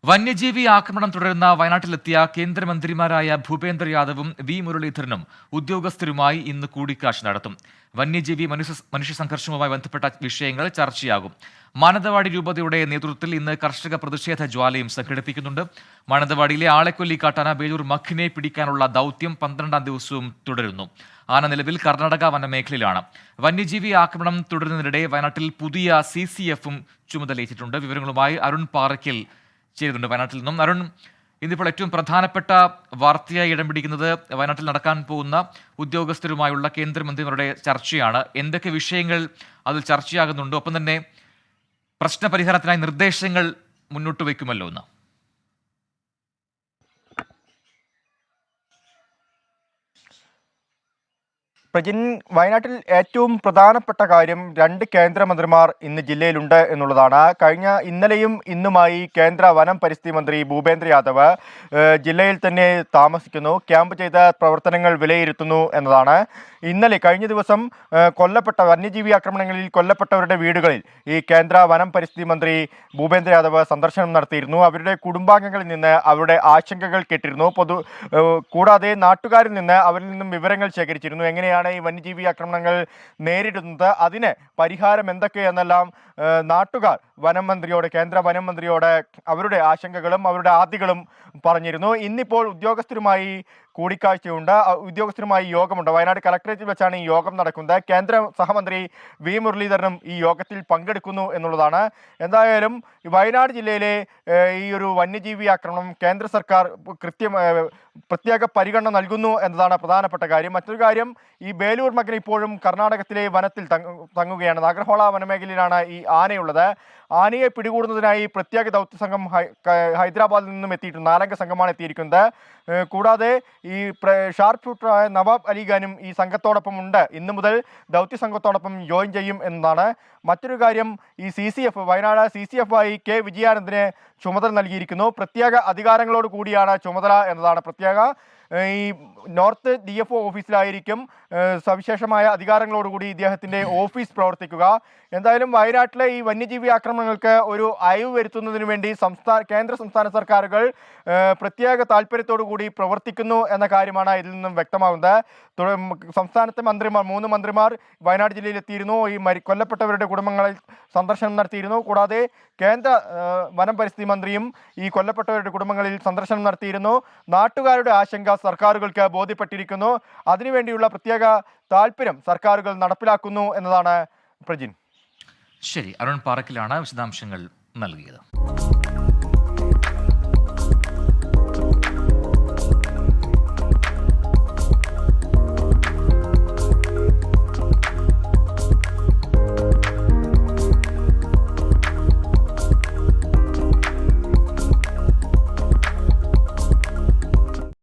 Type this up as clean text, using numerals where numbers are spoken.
വന്യജീവി ആക്രമണം തുടരുന്ന വയനാട്ടിലെത്തിയ കേന്ദ്രമന്ത്രിമാരായ ഭൂപേന്ദ്ര യാദവും വി മുരളീധരനും ഉദ്യോഗസ്ഥരുമായി ഇന്ന് കൂടിക്കാഴ്ച നടത്തും. വന്യജീവി മനുഷ്യ സംഘർഷവുമായി ബന്ധപ്പെട്ട വിഷയങ്ങൾ ചർച്ചയാകും. മാനന്തവാടി രൂപതയുടെ നേതൃത്വത്തിൽ ഇന്ന് കർഷക പ്രതിഷേധ ജ്വാലയും സംഘടിപ്പിക്കുന്നുണ്ട്. മാനന്തവാടിയിലെ ആളെക്കൊല്ലി കാട്ടാന ബേലൂർ മഖിനെ പിടിക്കാനുള്ള ദൗത്യം 12ാം ദിവസവും തുടരുന്നു. ആന നിലവിൽ കർണാടക വനമേഖലയിലാണ്. വന്യജീവി ആക്രമണം തുടരുന്നതിനിടെ വയനാട്ടിൽ പുതിയ CCFും ചുമതലയേറ്റിട്ടുണ്ട്. വിവരങ്ങളുമായി അരുൺ പാറയ്ക്കൽ ചേരുന്നുണ്ട് വയനാട്ടിൽ നിന്നും. അരുൺ, ഇന്നിപ്പോൾ ഏറ്റവും പ്രധാനപ്പെട്ട വാർത്തയായി ഇടം പിടിക്കുന്നത് വയനാട്ടിൽ നടക്കാൻ പോകുന്ന ഉദ്യോഗസ്ഥരുമായുള്ള കേന്ദ്രമന്ത്രിമാരുടെ ചർച്ചയാണ്. എന്തൊക്കെ വിഷയങ്ങൾ അതിൽ ചർച്ചയാകുന്നുണ്ട്? ഒപ്പം തന്നെ പ്രശ്നപരിഹാരത്തിനായി നിർദ്ദേശങ്ങൾ മുന്നോട്ട് വയ്ക്കുമല്ലോ എന്ന്. പ്രജിൻ, വയനാട്ടിൽ ഏറ്റവും പ്രധാനപ്പെട്ട കാര്യം 2 കേന്ദ്രമന്ത്രിമാർ ഇന്ന് ജില്ലയിലുണ്ട് എന്നുള്ളതാണ്. ഇന്നലെയും ഇന്നുമായി കേന്ദ്ര വനം പരിസ്ഥിതി മന്ത്രി ഭൂപേന്ദ്ര യാദവ് ജില്ലയിൽ തന്നെ താമസിക്കുന്നു. ക്യാമ്പ് ചെയ്ത പ്രവർത്തനങ്ങൾ വിലയിരുത്തുന്നു എന്നതാണ്. കഴിഞ്ഞ ദിവസം കൊല്ലപ്പെട്ട വന്യജീവി ആക്രമണങ്ങളിൽ കൊല്ലപ്പെട്ടവരുടെ വീടുകളിൽ ഈ കേന്ദ്ര വനം പരിസ്ഥിതി മന്ത്രി ഭൂപേന്ദ്ര യാദവ് സന്ദർശനം നടത്തിയിരുന്നു. അവരുടെ കുടുംബാംഗങ്ങളിൽ നിന്ന് അവരുടെ ആശങ്കകൾ കേട്ടിരുന്നു. കൂടാതെ നാട്ടുകാരിൽ നിന്ന് അവരിൽ നിന്നും വിവരങ്ങൾ ശേഖരിച്ചിരുന്നു. എങ്ങനെയാണ് ഈ വന്യജീവി ആക്രമണങ്ങൾ നേരിടുന്നത്, അതിന് പരിഹാരം എന്തൊക്കെയെന്നെല്ലാം നാട്ടുകാർ കേന്ദ്ര വനം മന്ത്രിയോട് അവരുടെ ആശങ്കകളും അവരുടെ ആദികളും പറഞ്ഞിരുന്നു. ഇന്നിപ്പോൾ ഉദ്യോഗസ്ഥരുമായി കൂടിക്കാഴ്ചയുണ്ട്, ഉദ്യോഗസ്ഥരുമായി യോഗമുണ്ട്. വയനാട് കളക്ടറേറ്റിൽ വെച്ചാണ് ഈ യോഗം നടക്കുന്നത്. കേന്ദ്ര സഹമന്ത്രി വി മുരളീധരനും ഈ യോഗത്തിൽ പങ്കെടുക്കുന്നു എന്നുള്ളതാണ്. എന്തായാലും വയനാട് ജില്ലയിലെ ഈ ഒരു വന്യജീവി ആക്രമണം കേന്ദ്ര സർക്കാർ പ്രത്യേക പരിഗണന നൽകുന്നു എന്നതാണ് പ്രധാനപ്പെട്ട കാര്യം. മറ്റൊരു കാര്യം, ഈ ബേലൂർ മകൻ ഇപ്പോഴും കർണാടകത്തിലെ വനത്തിൽ തങ്ങുകയാണ്. നാഗർഹോള വനമേഖലയിലാണ് ഈ ആനയുള്ളത്. ആനയെ പിടികൂടുന്നതിനായി പ്രത്യേക ദൗത്യ സംഘം ഹൈദരാബാദിൽ നിന്നും എത്തിയിട്ടുണ്ട്. 4 അംഗ സംഘമാണ് എത്തിയിരിക്കുന്നത്. കൂടാതെ ഈ ഷാർപ്പ് ഷൂട്ടറായ നവാബ് അലിഖാനും ഈ സംഘത്തോടൊപ്പം ഉണ്ട്. ഇന്നു മുതൽ ദൗത്യ സംഘത്തോടൊപ്പം ജോയിൻ ചെയ്യും എന്നതാണ്. മറ്റൊരു കാര്യം, ഈ വയനാട് CCF ആയി K വിജയാനന്ദന് ചുമതല നൽകിയിരിക്കുന്നു. പ്രത്യേക അധികാരങ്ങളോട് കൂടിയാണ് ചുമതല എന്നതാണ് ഈ നോർത്ത് DFO ഓഫീസിലായിരിക്കും സവിശേഷമായ അധികാരങ്ങളോടുകൂടി ഇദ്ദേഹത്തിൻ്റെ ഓഫീസ് പ്രവർത്തിക്കുക. എന്തായാലും വയനാട്ടിലെ ഈ വന്യജീവി ആക്രമണങ്ങൾക്ക് ഒരു അയവ് വരുത്തുന്നതിന് വേണ്ടി കേന്ദ്ര സംസ്ഥാന സർക്കാരുകൾ പ്രത്യേക താല്പര്യത്തോടു കൂടി പ്രവർത്തിക്കുന്നു എന്ന കാര്യമാണ് ഇതിൽ നിന്നും വ്യക്തമാകുന്നത്. സംസ്ഥാനത്തെ 3 മന്ത്രിമാർ വയനാട് ജില്ലയിൽ എത്തിയിരുന്നു. ഈ കൊല്ലപ്പെട്ടവരുടെ കുടുംബങ്ങളിൽ സന്ദർശനം നടത്തിയിരുന്നു. കൂടാതെ കേന്ദ്ര വനം പരിസ്ഥിതി മന്ത്രിയും ഈ കൊല്ലപ്പെട്ടവരുടെ കുടുംബങ്ങളിൽ സന്ദർശനം നടത്തിയിരുന്നു. നാട്ടുകാരുടെ ആശങ്ക സർക്കാരുകൾക്ക് ബോധ്യപ്പെട്ടിരിക്കുന്നു. അതിനുവേണ്ടിയുള്ള പ്രത്യേക താല്പര്യം സർക്കാരുകൾ നടപ്പിലാക്കുന്നു എന്നതാണ് പ്രജിൻ. ശരി, അരുൺ പാറയ്ക്കലാണ് വിശദാംശങ്ങൾ നൽകിയത്.